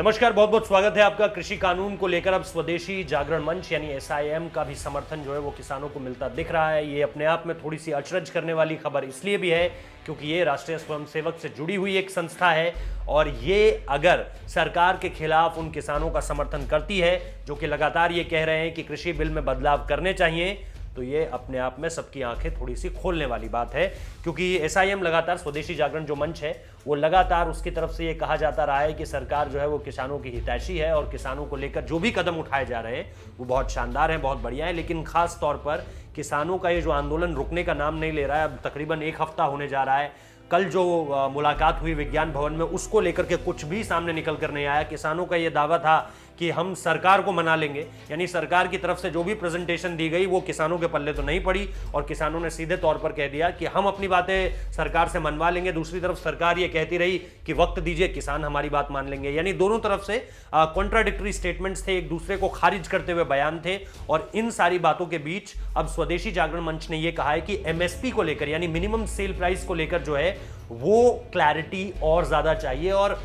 नमस्कार, बहुत बहुत स्वागत है आपका। कृषि कानून को लेकर अब स्वदेशी जागरण मंच यानी एसआईएम का भी समर्थन जो है वो किसानों को मिलता दिख रहा है। ये अपने आप में थोड़ी सी अचरज करने वाली खबर इसलिए भी है क्योंकि ये राष्ट्रीय स्वयंसेवक से जुड़ी हुई एक संस्था है और ये अगर सरकार के खिलाफ उन किसानों का समर्थन करती है जो कि लगातार ये कह रहे हैं कि कृषि बिल में बदलाव करने चाहिए, तो ये अपने आप में सबकी आंखें थोड़ी सी खोलने वाली बात है। क्योंकि एसआईएम लगातार, स्वदेशी जागरण जो मंच है वो लगातार उसकी तरफ से ये कहा जाता रहा है कि सरकार जो है वो किसानों की हितैषी है और किसानों को लेकर जो भी कदम उठाए जा रहे हैं वो बहुत शानदार है, बहुत बढ़िया है। लेकिन खास तौर पर किसानों का ये जो आंदोलन रुकने का नाम नहीं ले रहा है, अब तकरीबन एक हफ्ता होने जा रहा है। कल जो मुलाकात हुई विज्ञान भवन में, उसको लेकर के कुछ भी सामने निकल कर नहीं आया। किसानों का ये दावा था कि हम सरकार को मना लेंगे, यानी सरकार की तरफ से जो भी प्रेजेंटेशन दी गई वो किसानों के पल्ले तो नहीं पड़ी और किसानों ने सीधे तौर पर कह दिया कि हम अपनी बातें सरकार से मनवा लेंगे। दूसरी तरफ सरकार ये कहती रही कि वक्त दीजिए, किसान हमारी बात मान लेंगे। यानी दोनों तरफ से कॉन्ट्राडिक्टरी स्टेटमेंट्स थे, एक दूसरे को खारिज करते हुए बयान थे। और इन सारी बातों के बीच अब स्वदेशी जागरण मंच ने यह कहा है कि एमएसपी को लेकर यानी मिनिमम सेल प्राइस को लेकर जो है वो क्लैरिटी और ज्यादा चाहिए। और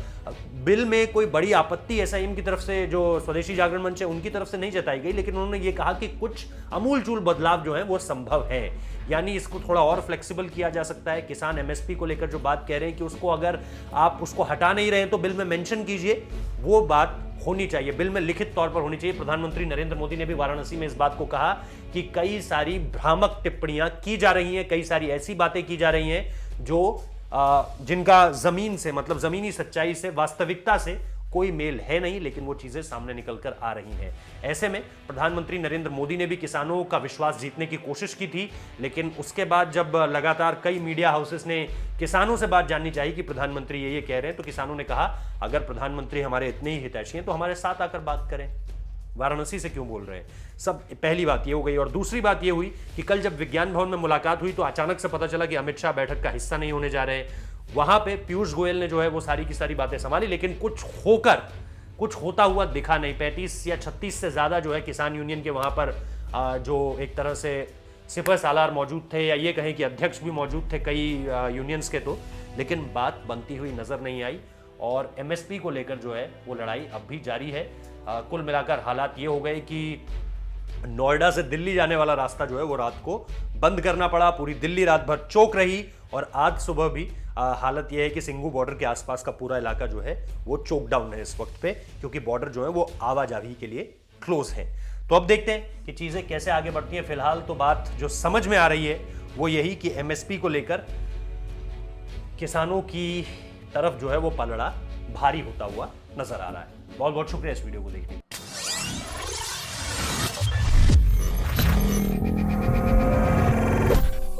बिल में कोई बड़ी आपत्ति एसआईएम की तरफ से, जो स्वदेशी जागरण मंच है उनकी तरफ से नहीं जताई गई, लेकिन उन्होंने ये कहा कि कुछ अमूलचूल बदलाव जो है वो संभव है। यानी इसको थोड़ा और फ्लेक्सिबल किया जा सकता है। किसान एमएसपी को लेकर जो बात कह रहे हैं कि उसको अगर आप उसको हटा नहीं रहे हैं तो बिल में मेंशन कीजिए, वो बात होनी चाहिए, बिल में लिखित तौर पर होनी चाहिए। प्रधानमंत्री नरेंद्र मोदी ने भी वाराणसी में इस बात को कहा कि कई सारी भ्रामक टिप्पणियां की जा रही हैं, कई सारी ऐसी बातें की जा रही हैं जो जिनका जमीन से, मतलब जमीनी सच्चाई से, वास्तविकता से कोई मेल है नहीं, लेकिन वो चीजें सामने निकल कर आ रही हैं। ऐसे में प्रधानमंत्री नरेंद्र मोदी ने भी किसानों का विश्वास जीतने की कोशिश की थी, लेकिन उसके बाद जब लगातार कई मीडिया हाउसेस ने किसानों से बात जाननी चाहिए कि प्रधानमंत्री ये कह रहे हैं, तो किसानों ने कहा अगर प्रधानमंत्री हमारे इतने ही हितैषी हैं तो हमारे साथ आकर बात करें, वाराणसी से क्यों बोल रहे हैं। सब पहली बात ये हो गई। और दूसरी बात ये हुई कि कल जब विज्ञान भवन में मुलाकात हुई तो अचानक से पता चला कि अमित शाह बैठक का हिस्सा नहीं होने जा रहे हैं। वहां पे पीयूष गोयल ने जो है वो सारी की सारी बातें संभाली, लेकिन कुछ होता हुआ दिखा नहीं। 35 या 36 से ज्यादा जो है किसान यूनियन के वहां पर जो एक तरह से सिपह सालार मौजूद थे, या ये कहें कि अध्यक्ष भी मौजूद थे कई यूनियंस के, तो लेकिन बात बनती हुई नजर नहीं आई। और एमएसपी को लेकर जो है वो लड़ाई अब भी जारी है। कुल मिलाकर हालात ये हो गए कि नोएडा से दिल्ली जाने वाला रास्ता जो है वो रात को बंद करना पड़ा, पूरी दिल्ली रात भर चौक रही। और आज सुबह भी हालत यह है कि सिंघू बॉर्डर के आसपास का पूरा इलाका जो है वो चौक डाउन है इस वक्त पे, क्योंकि बॉर्डर जो है वो आवाजाही के लिए क्लोज है। तो अब देखते हैं कि चीजें कैसे आगे बढ़ती हैं। फिलहाल तो बात जो समझ में आ रही है वो यही कि एमएसपी को लेकर किसानों की तरफ जो है वो पलड़ा भारी होता हुआ नजर आ रहा है। बहुत बहुत शुक्रिया इस वीडियो को देखने के लिए।